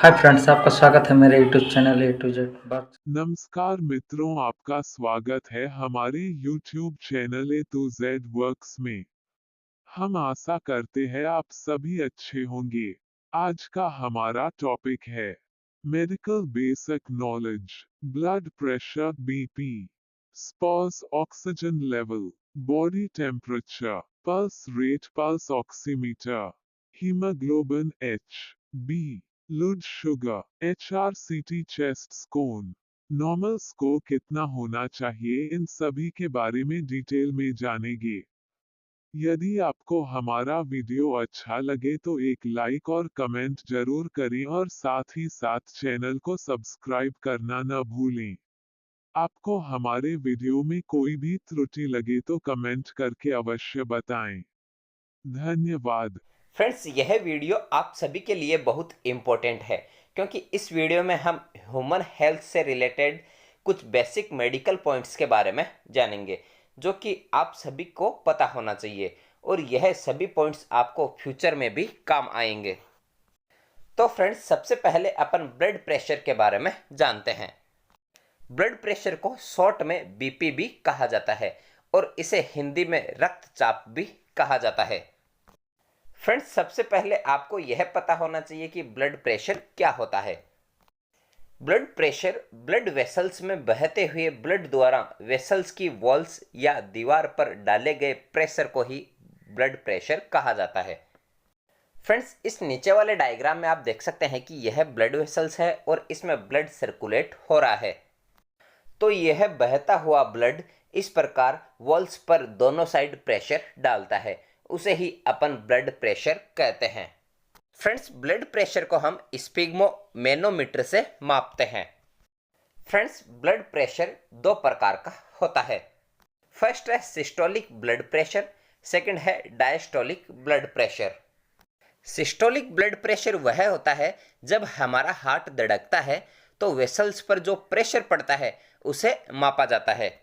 Hi friends, आपका स्वागत है मेरे YouTube channel A to Z बात। नमस्कार मित्रों, आपका स्वागत है हमारे YouTube channel A to Z works में। हम आशा करते हैं आप सभी अच्छे होंगे। आज का हमारा टॉपिक है medical basic knowledge, blood pressure BP, pulse oxygen level, body temperature, pulse rate, pulse oximeter, haemoglobin H B, blood sugar, HRCT, chest scan, normal score कितना होना चाहिए, इन सभी के बारे में डिटेल में जानेंगे। यदि आपको हमारा वीडियो अच्छा लगे तो एक लाइक और कमेंट जरूर करें और साथ ही साथ चैनल को सब्सक्राइब करना न भूलें। आपको हमारे वीडियो में कोई भी त्रुटि लगे तो कमेंट करके अवश्य बताएं। धन्यवाद। फ्रेंड्स, यह वीडियो आप सभी के लिए बहुत इम्पोर्टेंट है क्योंकि इस वीडियो में हम ह्यूमन हेल्थ से रिलेटेड कुछ बेसिक मेडिकल पॉइंट्स के बारे में जानेंगे जो कि आप सभी को पता होना चाहिए और यह सभी पॉइंट्स आपको फ्यूचर में भी काम आएंगे। तो फ्रेंड्स, सबसे पहले अपन ब्लड प्रेशर के बारे में जानते हैं। ब्लड प्रेशर को शॉर्ट में बीपी भी कहा जाता है और इसे हिंदी में रक्तचाप भी कहा जाता है। फ्रेंड्स, सबसे पहले आपको यह पता होना चाहिए कि ब्लड प्रेशर क्या होता है। ब्लड प्रेशर ब्लड वेसल्स में बहते हुए ब्लड द्वारा वेसल्स की वॉल्स या दीवार पर डाले गए प्रेशर को ही ब्लड प्रेशर कहा जाता है। फ्रेंड्स, इस नीचे वाले डायग्राम में आप देख सकते हैं कि यह ब्लड वेसल्स है और इसमें ब्लड सर्कुलेट हो रहा है। तो यह बहता हुआ ब्लड इस प्रकार वॉल्स पर दोनों साइड प्रेशर डालता है, उसे ही अपन ब्लड प्रेशर कहते हैं। फ्रेंड्स, ब्लड प्रेशर को हम स्पिग्मोमेनोमीटर से मापते हैं। फ्रेंड्स, ब्लड प्रेशर दो प्रकार का होता है। फर्स्ट है सिस्टोलिक ब्लड प्रेशर, सेकंड है diastolic blood pressure. Systolic blood pressure वह होता है जब हमारा हार्ट धड़कता है तो वेसल्स पर जो प्रेशर पड़ता है उसे मापा जाता है।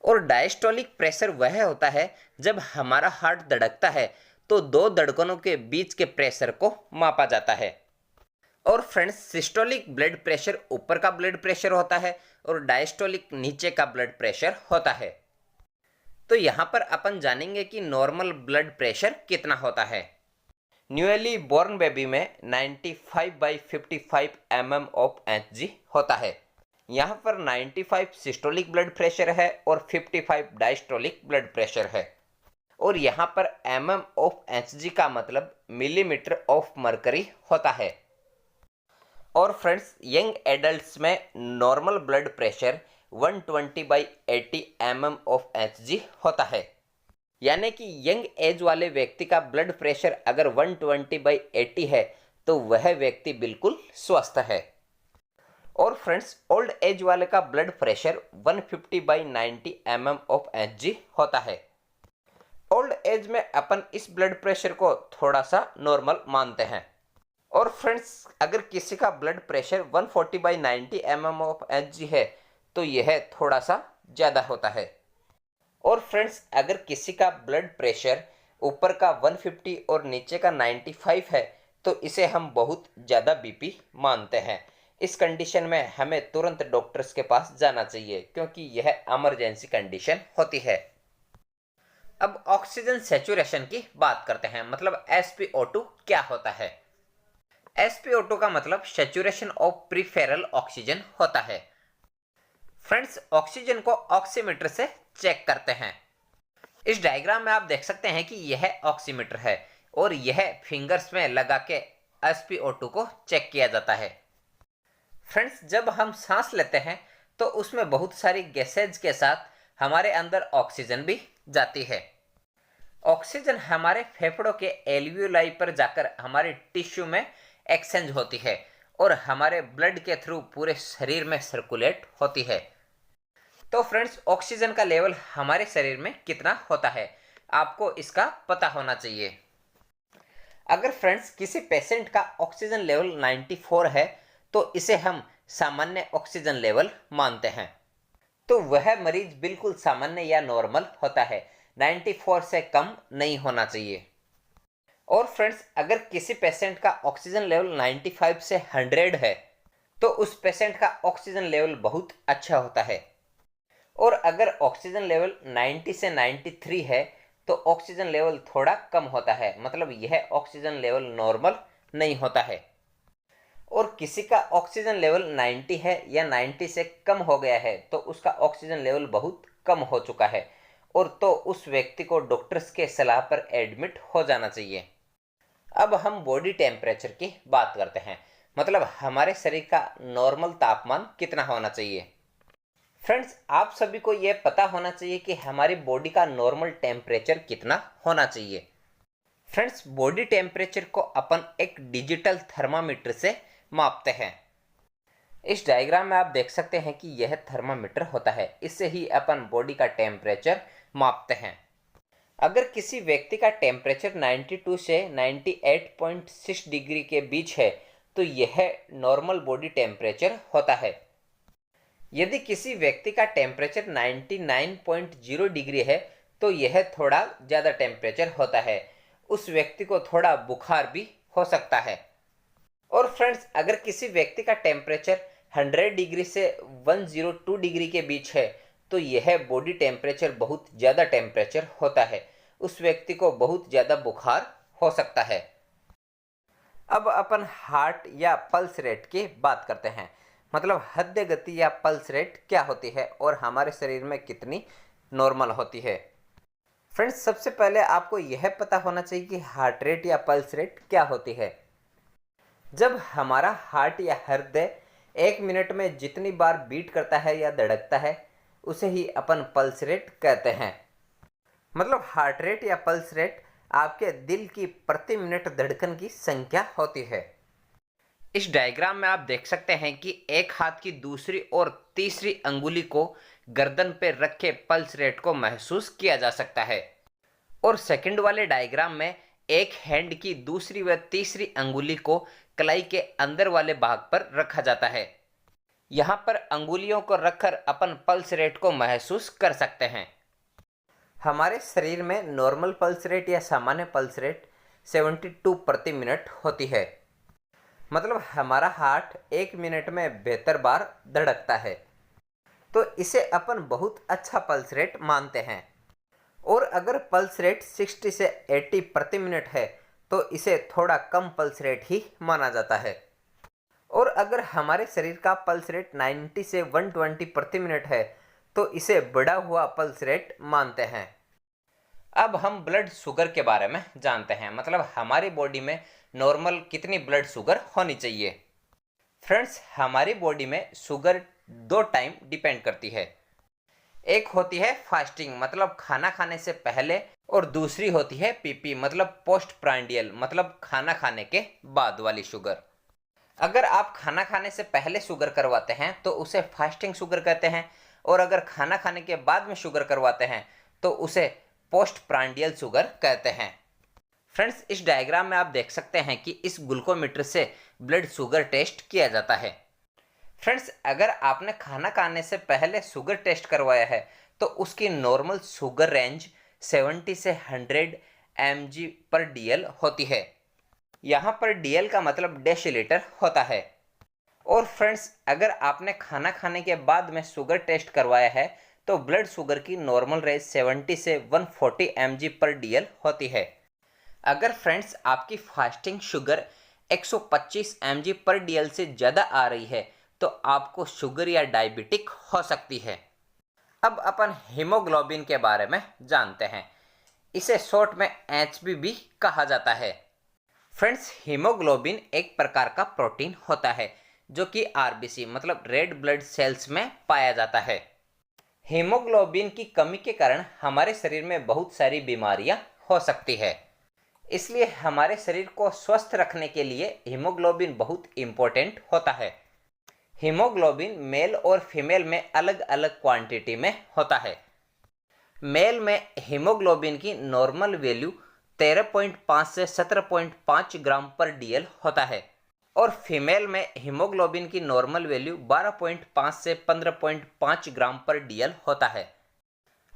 और डायस्टोलिक प्रेशर वह होता है जब हमारा हार्ट धड़कता है तो दो धड़कनों के बीच के प्रेशर को मापा जाता है। और फ्रेंड्स, सिस्टोलिक ब्लड प्रेशर ऊपर का ब्लड प्रेशर होता है और डायस्टोलिक नीचे का ब्लड प्रेशर होता है। तो यहाँ पर अपन जानेंगे कि नॉर्मल ब्लड प्रेशर कितना होता है। न्यूली बॉर्न बेबी में 95/55 mm ऑफ Hg होता है। यहाँ पर 95 सिस्टोलिक ब्लड प्रेशर है और 55 डायस्टोलिक ब्लड प्रेशर है। और यहाँ पर mm ऑफ Hg का मतलब मिलीमीटर ऑफ मरकरी होता है। और फ्रेंड्स, यंग एडल्ट्स में normal blood pressure 120/80 mm of Hg होता है। यानी कि यंग एज वाले व्यक्ति का ब्लड प्रेशर अगर 120/80 है तो वह व्यक्ति बिल्कुल स्वस्थ है। और फ्रेंड्स, ओल्ड एज वाले का blood pressure 150/90 mm of Hg होता है। ओल्ड एज में अपन इस ब्लड प्रेशर को थोड़ा सा नॉर्मल मानते हैं। और फ्रेंड्स, अगर किसी का blood pressure 140/90 mm of Hg है तो यह थोड़ा सा ज़्यादा होता है। और फ्रेंड्स, अगर किसी का ब्लड प्रेशर ऊपर का 150 और नीचे का 95 है तो इसे हम बहुत ज़्यादा बीपी मानते हैं। इस कंडीशन में हमें तुरंत डॉक्टर्स के पास जाना चाहिए क्योंकि यह इमरजेंसी कंडीशन होती है। अब ऑक्सीजन सैचुरेशन की बात करते हैं, मतलब SpO2 क्या होता है। SpO2 का मतलब सैचुरेशन ऑफ प्रीफेरल ऑक्सीजन होता है। फ्रेंड्स, ऑक्सीजन को ऑक्सीमीटर से चेक करते हैं। इस डायग्राम में आप देख सकते हैं कि यह ऑक्सीमीटर है और यह फिंगर्स में लगा के SpO2 को चेक किया जाता है। फ्रेंड्स, जब हम सांस लेते हैं तो उसमें बहुत सारी गैसेज के साथ हमारे अंदर ऑक्सीजन भी जाती है। ऑक्सीजन हमारे फेफड़ों के एल्वियोलाई पर जाकर हमारे टिश्यू में एक्सचेंज होती है और हमारे ब्लड के थ्रू पूरे शरीर में सर्कुलेट होती है। तो फ्रेंड्स, ऑक्सीजन का लेवल हमारे शरीर में कितना होता है आपको इसका पता होना चाहिए। अगर फ्रेंड्स किसी पेशेंट का ऑक्सीजन लेवल 94 है तो इसे हम सामान्य ऑक्सीजन लेवल मानते हैं। तो वह मरीज बिल्कुल सामान्य या नॉर्मल होता है, 94 से कम नहीं होना चाहिए। और फ्रेंड्स, अगर किसी पेशेंट का ऑक्सीजन लेवल 95 से 100 है तो उस पेशेंट का ऑक्सीजन लेवल बहुत अच्छा होता है। और अगर ऑक्सीजन लेवल 90 से 93 है तो ऑक्सीजन लेवल थोड़ा कम होता है, मतलब यह ऑक्सीजन लेवल नॉर्मल नहीं होता है। और किसी का ऑक्सीजन लेवल 90 है या 90 से कम हो गया है तो उसका ऑक्सीजन लेवल बहुत कम हो चुका है, और तो उस व्यक्ति को डॉक्टर्स के सलाह पर एडमिट हो जाना चाहिए। अब हम बॉडी टेम्परेचर की बात करते हैं, मतलब हमारे शरीर का नॉर्मल तापमान कितना होना चाहिए। फ्रेंड्स, आप सभी को यह पता होना चाहिए कि हमारी बॉडी का नॉर्मल टेम्परेचर कितना होना चाहिए। फ्रेंड्स, बॉडी टेम्परेचर को अपन एक डिजिटल थर्मामीटर से मापते हैं। इस डायग्राम में आप देख सकते हैं कि यह थर्मामीटर होता है, इससे ही अपन बॉडी का टेम्परेचर मापते हैं। अगर किसी व्यक्ति का टेम्परेचर 92 से 98.6 डिग्री के बीच है तो यह नॉर्मल बॉडी टेम्परेचर होता है। यदि किसी व्यक्ति का टेम्परेचर 99.0 डिग्री है तो यह थोड़ा ज़्यादा टेम्परेचर होता है, उस व्यक्ति को थोड़ा बुखार भी हो सकता है। और फ्रेंड्स, अगर किसी व्यक्ति का टेम्परेचर 100 डिग्री से 102 डिग्री के बीच है तो यह बॉडी टेम्परेचर बहुत ज़्यादा टेम्परेचर होता है, उस व्यक्ति को बहुत ज़्यादा बुखार हो सकता है। अब अपन हार्ट या पल्स रेट की बात करते हैं, मतलब हृदय गति या पल्स रेट क्या होती है और हमारे शरीर में कितनी नॉर्मल होती है। फ्रेंड्स, सबसे पहले आपको यह पता होना चाहिए कि हार्ट रेट या पल्स रेट क्या होती है। जब हमारा हार्ट या हृदय 1 मिनट में जितनी बार बीट करता है या धड़कता है उसे ही अपन पल्स रेट कहते हैं। मतलब हार्ट रेट या पल्स रेट आपके दिल की प्रति मिनट धड़कन की संख्या होती है। इस डायग्राम में आप देख सकते हैं कि एक हाथ की दूसरी और तीसरी अंगुली को गर्दन पर रखे पल्स रेट को महसूस किया जा सकता है। और सेकंड वाले डायग्राम में एक हैंड की दूसरी व तीसरी अंगुली को कलाई के अंदर वाले भाग पर रखा जाता है। यहाँ पर अंगुलियों को रखकर अपन पल्स रेट को महसूस कर सकते हैं। हमारे शरीर में नॉर्मल पल्स रेट या सामान्य पल्स रेट 72 प्रति मिनट होती है, मतलब हमारा हार्ट 1 मिनट में 72 बार धड़कता है, तो इसे अपन बहुत अच्छा पल्स रेट मानते हैं। और अगर पल्स रेट 60 से 80 प्रति मिनट है तो इसे थोड़ा कम पल्स रेट ही माना जाता है। और अगर हमारे शरीर का पल्स रेट 90 से 120 प्रति मिनट है तो इसे बढ़ा हुआ पल्स रेट मानते हैं। अब हम ब्लड शुगर के बारे में जानते हैं, मतलब हमारी बॉडी में नॉर्मल कितनी ब्लड शुगर होनी चाहिए। फ्रेंड्स, हमारी बॉडी में शुगर 2 टाइम डिपेंड करती है। एक होती है फास्टिंग, मतलब खाना खाने से पहले, और दूसरी होती है पीपी, मतलब पोस्ट प्रांडियल, मतलब खाना खाने के बाद वाली शुगर। अगर आप खाना खाने से पहले शुगर करवाते हैं तो उसे फास्टिंग शुगर कहते हैं, और अगर खाना खाने के बाद में शुगर करवाते हैं तो उसे पोस्ट प्रांडियल शुगर कहते हैं। फ्रेंड्स, इस डायग्राम में आप देख सकते हैं कि इस ग्लूकोमीटर से ब्लड शुगर टेस्ट किया जाता है। फ्रेंड्स, अगर आपने खाना खाने से पहले शुगर टेस्ट करवाया है तो उसकी नॉर्मल शुगर रेंज 70 से 100 mg/dl होती है। यहाँ पर dl का मतलब डेसीलीटर होता है। और फ्रेंड्स, अगर आपने खाना खाने के बाद में शुगर टेस्ट करवाया है तो ब्लड शुगर की नॉर्मल रेंज 70 से 140 mg/dl होती है। अगर फ्रेंड्स आपकी फास्टिंग शुगर 125 mg/dl से ज़्यादा आ रही है तो आपको शुगर या डायबिटिक हो सकती है। अब अपन हीमोग्लोबिन के बारे में जानते हैं, इसे शॉर्ट में HB भी कहा जाता है। फ्रेंड्स, हीमोग्लोबिन एक प्रकार का प्रोटीन होता है जो कि RBC मतलब रेड ब्लड सेल्स में पाया जाता है। हीमोग्लोबिन की कमी के कारण हमारे शरीर में बहुत सारी बीमारियां हो सकती है, इसलिए हमारे शरीर को स्वस्थ रखने के लिए हीमोग्लोबिन बहुत इम्पोर्टेंट होता है। हीमोग्लोबिन मेल और फीमेल में अलग अलग क्वांटिटी में होता है। मेल में हीमोग्लोबिन की नॉर्मल वैल्यू 13.5 से 17.5 ग्राम/dl होता है, और फीमेल में हीमोग्लोबिन की नॉर्मल वैल्यू 12.5 से 15.5 ग्राम/dl होता है।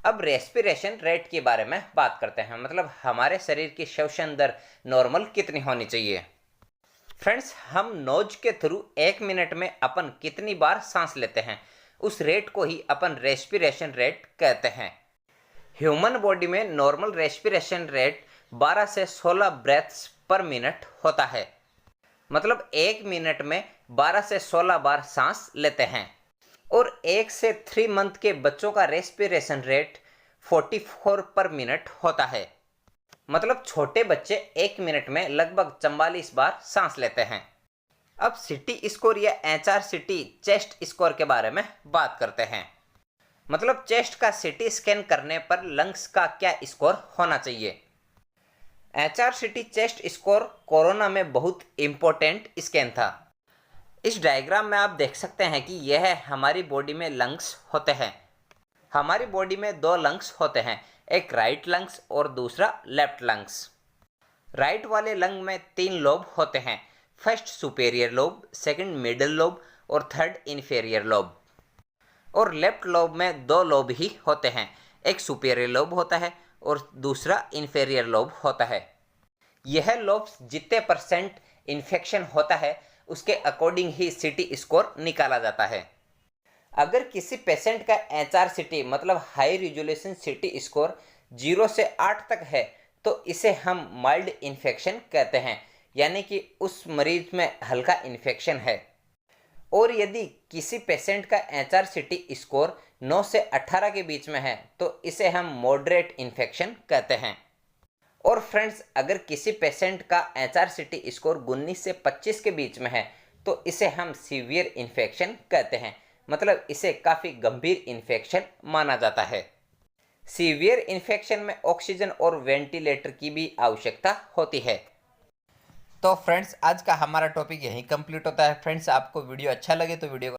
अब रेस्पिरेशन रेट के बारे में बात करते हैं, मतलब हमारे शरीर की श्वसन दर नॉर्मल कितनी होनी चाहिए। फ्रेंड्स, हम नोज के थ्रू 1 मिनट में अपन कितनी बार सांस लेते हैं, उस रेट को ही अपन रेस्पिरेशन रेट कहते हैं। ह्यूमन बॉडी में नॉर्मल रेस्पिरेशन रेट 12 से 16 ब्रेथ्स पर मिनट होता है, मतलब 1 मिनट में 12 से 16 बार सांस लेते हैं। और 1 से 3 मंथ के बच्चों का रेस्पिरेशन रेट 44 पर मिनट होता है, मतलब छोटे बच्चे 1 मिनट में लगभग 44 बार सांस लेते हैं। अब सीटी स्कोर या HRCT चेस्ट स्कोर के बारे में बात करते हैं, मतलब चेस्ट का सीटी स्कैन करने पर लंग्स का क्या स्कोर होना चाहिए। HRCT चेस्ट स्कोर कोरोना में बहुत इम्पोर्टेंट स्कैन था। इस डायग्राम में आप देख सकते हैं कि यह हमारी बॉडी में लंग्स होते हैं। हमारी बॉडी में 2 लंग्स होते हैं, एक राइट लंग्स और दूसरा लेफ्ट लंग्स। राइट वाले लंग में 3 लोब होते हैं, first superior lobe, second middle lobe और थर्ड इन्फीरियर लोब। और लेफ्ट लोब में 2 लोब ही होते हैं, एक सुपेरियर लोब होता है और दूसरा इन्फीरियर लोब होता है। यह लोब जितने % इन्फेक्शन होता है उसके अकॉर्डिंग ही सीटी स्कोर निकाला जाता है। अगर किसी पेशेंट का HRCT मतलब हाई रिजोल्यूशन सीटी स्कोर 0 से 8 तक है तो इसे हम माइल्ड इन्फेक्शन कहते हैं, यानी कि उस मरीज में हल्का इन्फेक्शन है। और यदि किसी पेशेंट का HRCT स्कोर 9 से 18 के बीच में है तो इसे हम मॉडरेट इन्फेक्शन कहते हैं। और फ्रेंड्स, अगर किसी पेशेंट का HRCT स्कोर 19 से 25 के बीच में है तो इसे हम सीवियर इन्फेक्शन कहते हैं, मतलब इसे काफ़ी गंभीर इन्फेक्शन माना जाता है। सीवियर इन्फेक्शन में ऑक्सीजन और वेंटिलेटर की भी आवश्यकता होती है। तो फ्रेंड्स, आज का हमारा टॉपिक यहीं कंप्लीट होता है। फ्रेंड्स, आपको वीडियो अच्छा लगे तो वीडियो